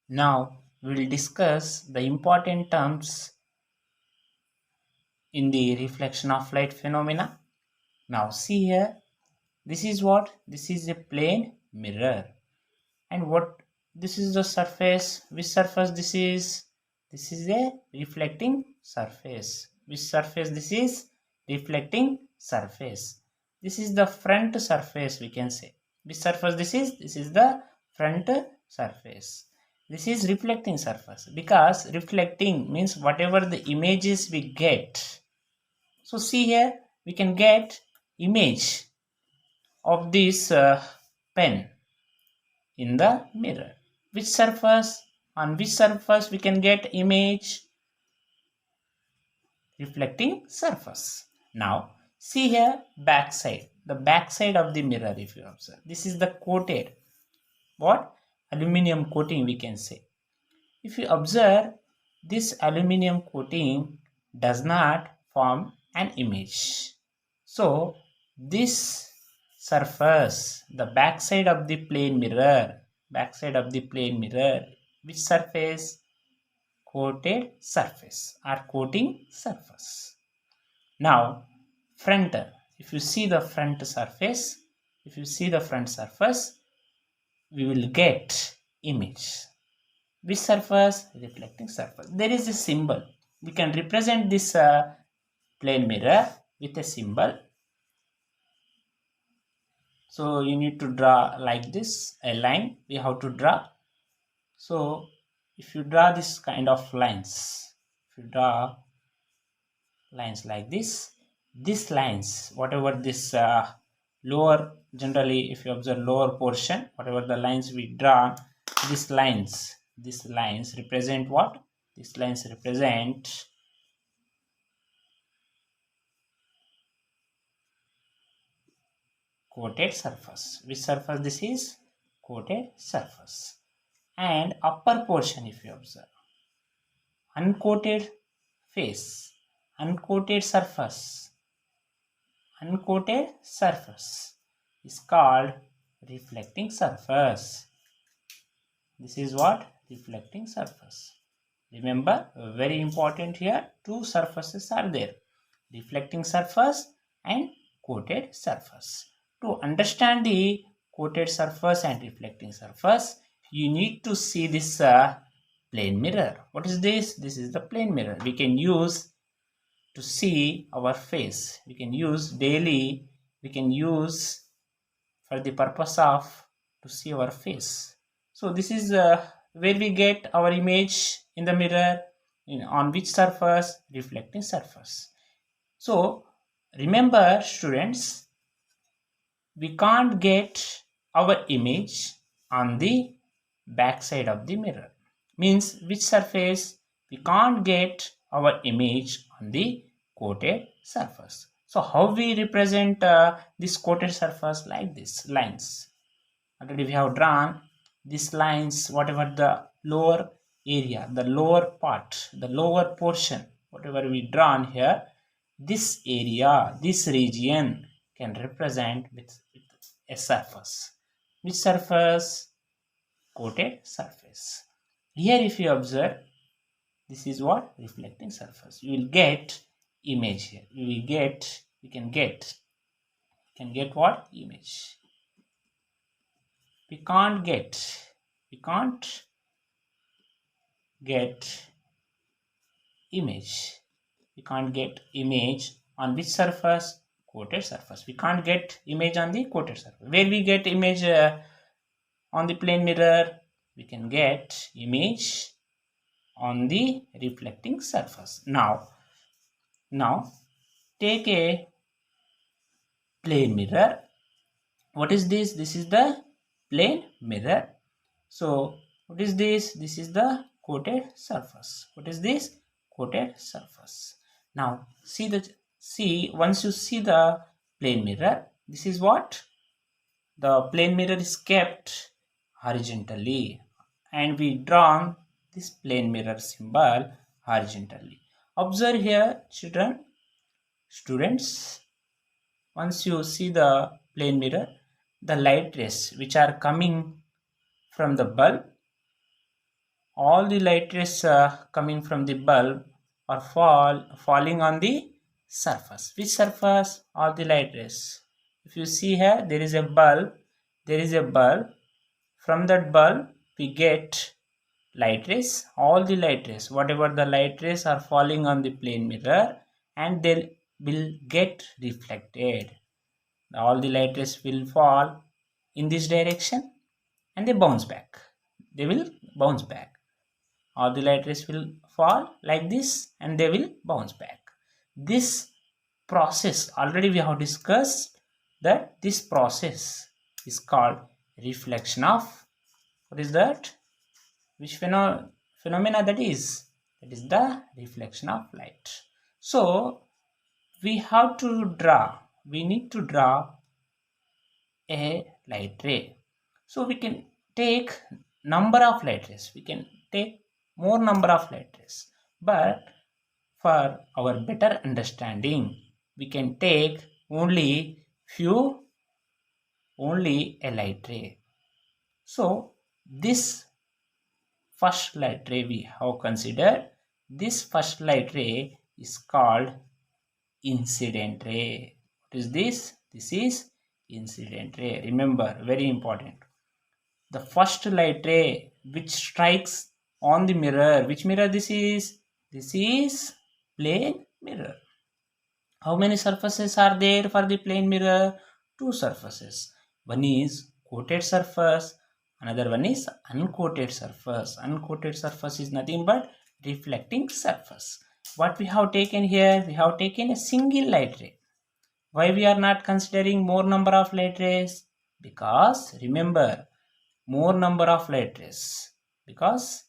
Now we will discuss the important terms in the reflection of light phenomena. Now see here, this is what? This is a plane mirror. And what this is the surface? Which surface this is? This is a reflecting surface. Which surface this is? Reflecting surface. This is the front surface, we can say. Which surface this is? This is the front surface. This is reflecting surface, because reflecting means whatever the images we get. So see here, we can get image of this pen in the mirror. Which surface? On which surface we can get image? Reflecting surface. Now see here, back side. The back side of the mirror, if you observe, this is the coated what? Aluminum coating, we can say. If you observe, this aluminum coating does not form an image. So this surface, the backside of the plane mirror, which surface? Coated surface or coating surface. Now front, if you see the front surface, we will get image. Which surface? Reflecting surface. There is a symbol. We can represent this plane mirror with a symbol. So you need to draw like this, a line we have to draw. So if you draw this kind of lines, like this, these lines, whatever this lower, generally if you observe lower portion, whatever the lines we draw, these lines represent what? These lines represent coated surface. Which surface this is? Coated surface. And upper portion, if you observe, uncoated face, uncoated surface is called reflecting surface. This is what? Reflecting surface. Remember, very important here, two surfaces are there, reflecting surface and coated surface. To understand the coated surface and reflecting surface, you need to see this plane mirror. What is this? This is the plane mirror. We can use to see our face. We can use daily. We can use for the purpose of to see our face. So this is where we get our image in the mirror. On which surface? Reflecting surface. So remember, students, we can't get our image on the back side of the mirror. Means which surface? We can't get our image on the coated surface. So how we represent this coated surface? Like this, lines. Already we have drawn these lines, whatever the lower area, the lower part, the lower portion, whatever we drawn here, this area, this region can represent with a surface. Which surface? Coated surface. Here if you observe, this is what? Reflecting surface. You will get image here. We can get what? Image. We can't get image. We can't get image on which surface? Coated surface. We can't get image on the coated surface. Where we get image on the plane mirror? We can get image on the reflecting surface. Now take a plane mirror. What is this? This is the plane mirror. So what is this? This is the coated surface. What is this? Coated surface. Now once you see the plane mirror, this is what? The plane mirror is kept horizontally, and we draw this plane mirror symbol horizontally. Observe here, students, once you see the plane mirror, the light rays which are coming from the bulb all the light rays coming from the bulb are falling on the surface. Which surface? All the light rays. If you see here, there is a bulb. There is a bulb. From that bulb, we get light rays. All the light rays, whatever the light rays are falling on the plane mirror, and they will get reflected. All the light rays will fall in this direction and they bounce back. They will bounce back. All the light rays will fall like this and they will bounce back. This process, already we have discussed that this process is called reflection of, what is that? Which phenomena that is? That is the reflection of light. So we have to draw, we need to draw a light ray. So we can take number of light rays, we can take more number of light rays, but for our better understanding we can take only a light ray. So this first light ray we have considered, this first light ray is called incident ray. What is this? This is incident ray. Remember, very important. The first light ray which strikes on the mirror, which mirror this is? This is plane mirror. How many surfaces are there for the plane mirror? Two surfaces. One is coated surface, another one is uncoated surface. Uncoated surface is nothing but reflecting surface. What we have taken here? We have taken a single light ray. Why we are not considering more number of light rays? Because remember, more number of light rays. Because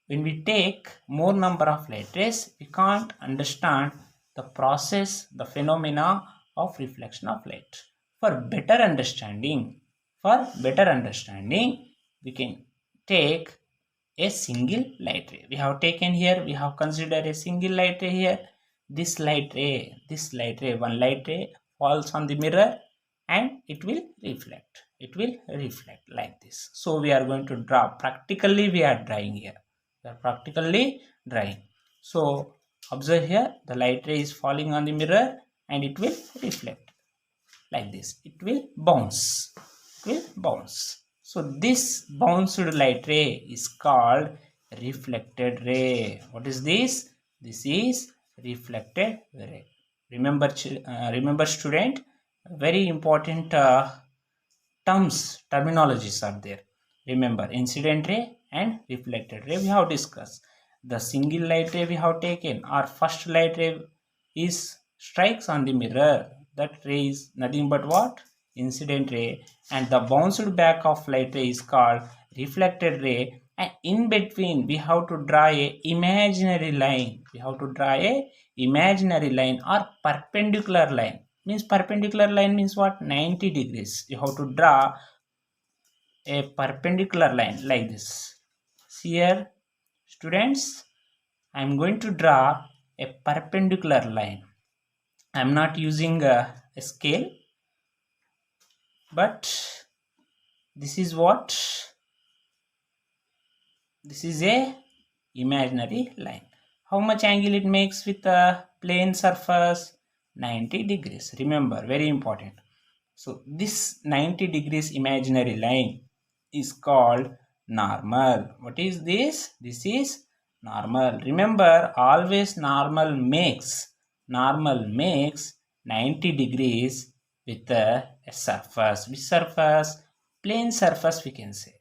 when we take more number of light rays, we can't understand the process, the phenomena of reflection of light. For better understanding, we can take a single light ray. We have taken here, we have considered a single light ray here. This light ray, one light ray falls on the mirror and it will reflect. It will reflect like this. So we are going to draw. Practically we are drawing here. We are practically drawing. So observe here, the light ray is falling on the mirror and it will reflect like this. It will bounce. It will bounce. So this bounced light ray is called reflected ray. What is this? This is reflected ray. Remember student, very important terminologies are there. Remember, incident ray and reflected ray we have discussed. The single light ray we have taken, our first light ray is strikes on the mirror. That ray is nothing but what? Incident ray, and the bounced back of light ray is called reflected ray. And in between we have to draw a imaginary line. We have to draw a imaginary line or perpendicular line. Means perpendicular line means what? 90 degrees. You have to draw a perpendicular line like this. See here, students, I am going to draw a perpendicular line. I am not using a scale, but this is what? This is a imaginary line. How much angle it makes with a plane surface? 90 degrees. Remember, very important. So this 90 degrees imaginary line is called normal. What is this? This is normal. Remember, always normal makes 90 degrees with a surface. Which surface? Plane surface we can say.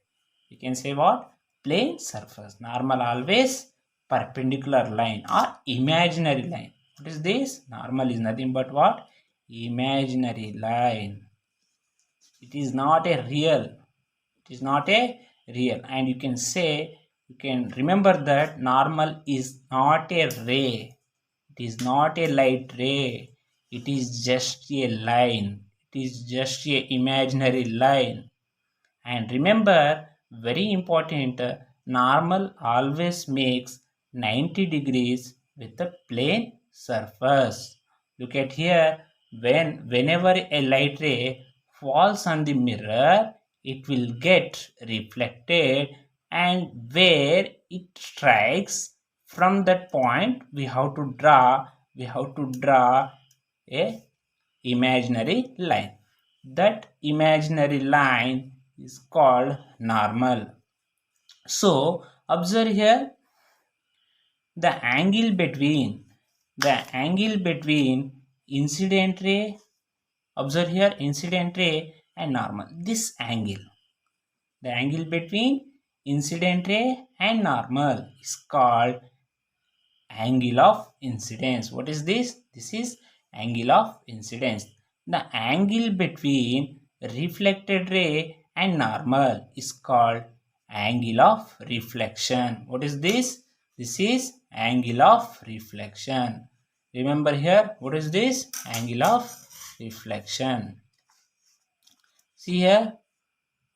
We can say what? Plane surface. Normal always perpendicular line or imaginary line. What is this? Normal is nothing but what? Imaginary line. It is not a real. It is not a real. And you can say, you can remember that normal is not a ray. It is not a light ray. It is just a line. It is just a imaginary line. And remember, very important, normal always makes 90 degrees with a plane surface. Look at here, whenever a light ray falls on the mirror, it will get reflected and where it strikes, from that point we have to draw a imaginary line. That imaginary line is called normal. So observe here, the angle between incident ray, observe here, incident ray and normal. This angle, the angle between incident ray and normal is called angle of incidence. What is this? This is angle of incidence. The angle between reflected ray and normal is called angle of reflection. What is this? This is angle of reflection. Remember here, what is this? Angle of reflection. See here,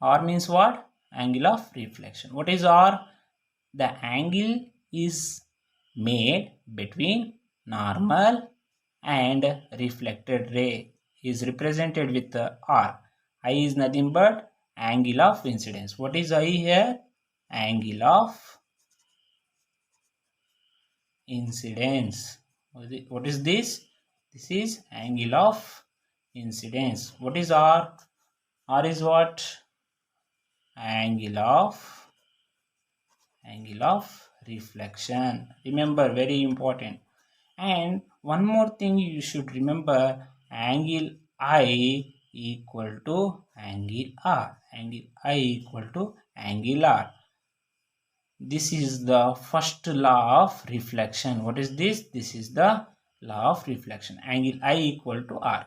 R means what? Angle of reflection. What is R? The angle is made between normal and reflected ray is represented with the R. I is nothing but angle of incidence. What is I here? Angle of incidence. What is this? This is angle of incidence. What is R? R is what? Angle of reflection. Remember, very important. And one more thing you should remember, angle I equal to angle R. Angle I equal to angle R. This is the first law of reflection. What is this? This is the law of reflection. Angle I equal to R.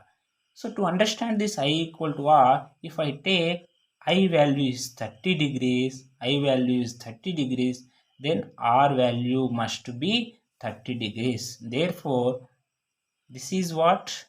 So to understand this I equal to R, if I take I value is 30 degrees, I value is 30 degrees, then R value must be 30 degrees. Therefore, this is what?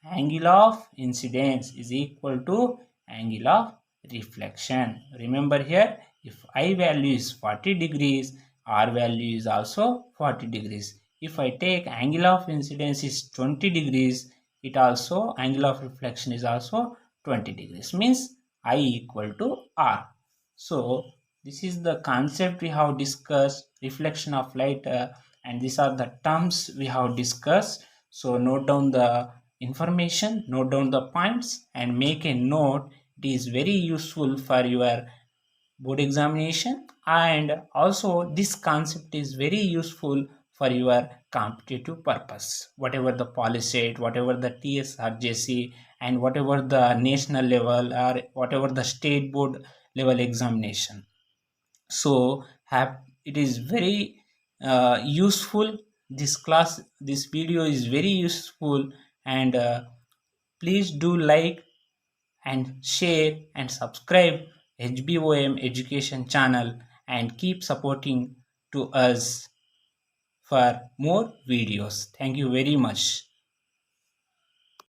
Angle of incidence is equal to angle of reflection. Remember here, if I value is 40 degrees, R value is also 40 degrees. If I take angle of incidence is 20 degrees, it also angle of reflection is also 20 degrees. Means I equal to R. So this is the concept we have discussed, reflection of light, and these are the terms we have discussed. So note down the information, note down the points and make a note. It is very useful for your board examination, and also this concept is very useful for your competitive purpose. Whatever the policy, whatever the TSRJC, and whatever the national level or whatever the state board level examination. So it is very useful. This video is very useful, and please do like and share and subscribe HBOM education channel and keep supporting to us for more videos. Thank you very much.